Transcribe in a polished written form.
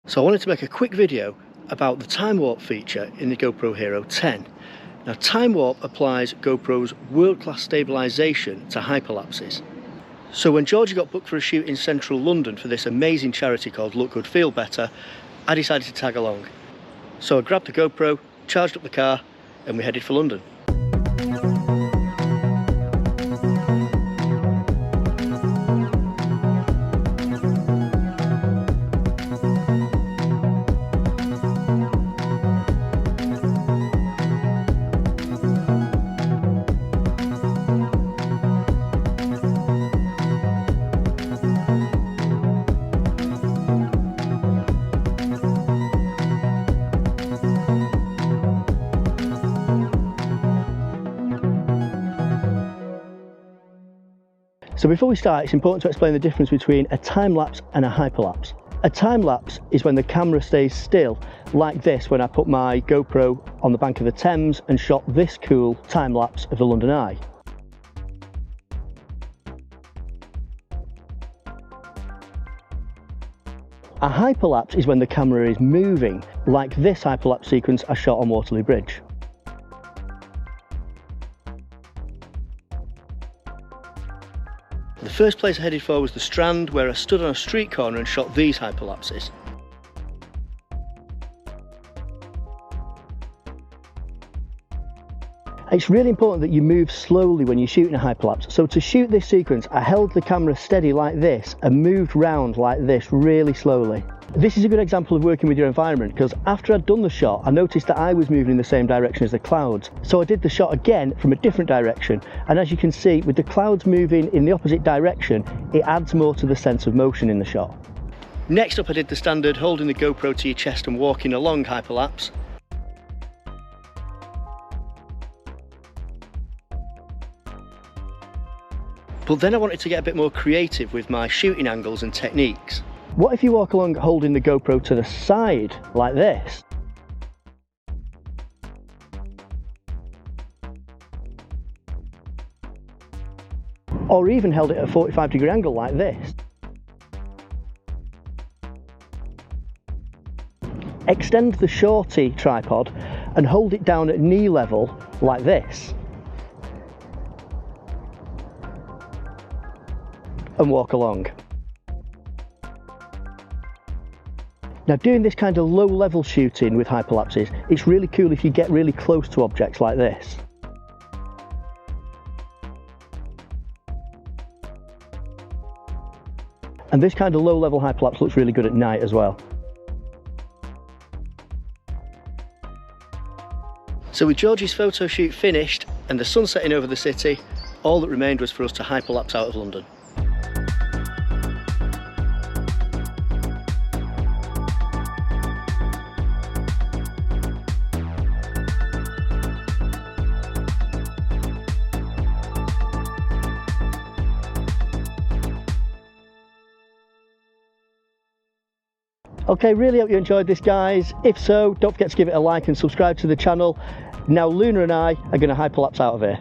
So I wanted to make a quick video about the Timewarp feature in the GoPro Hero 10. Now Timewarp applies GoPro's world-class stabilisation to hyperlapses. So when Georgie got booked for a shoot in central London for this amazing charity called Look Good Feel Better, I decided to tag along. So I grabbed the GoPro, charged up the car, and we headed for London. So before we start, it's important to explain the difference between a time-lapse and a hyperlapse. A time-lapse is when the camera stays still, like this when I put my GoPro on the bank of the Thames and shot this cool time-lapse of the London Eye. A hyperlapse is when the camera is moving, like this hyperlapse sequence I shot on Waterloo Bridge. The first place I headed for was the Strand, where I stood on a street corner and shot these hyperlapses. It's really important that you move slowly when you're shooting a hyperlapse. So to shoot this sequence, I held the camera steady like this and moved round like this really slowly. This is a good example of working with your environment, because after I'd done the shot, I noticed that I was moving in the same direction as the clouds. So I did the shot again from a different direction, and as you can see, with the clouds moving in the opposite direction, it adds more to the sense of motion in the shot. Next up, I did the standard holding the GoPro to your chest and walking along hyperlapse. But then I wanted to get a bit more creative with my shooting angles and techniques. What if you walk along holding the GoPro to the side, like this? Or even held it at a 45-degree angle like this. Extend the shorty tripod and hold it down at knee level like this. And walk along. Now, doing this kind of low level shooting with hyperlapses, it's really cool if you get really close to objects like this. And this kind of low level hyperlapse looks really good at night as well. So with Georgie's photo shoot finished and the sun setting over the city, all that remained was for us to hyperlapse out of London. Okay, really hope you enjoyed this, guys. If so, don't forget to give it a like and subscribe to the channel. Now Luna and I are going to hyperlapse out of here.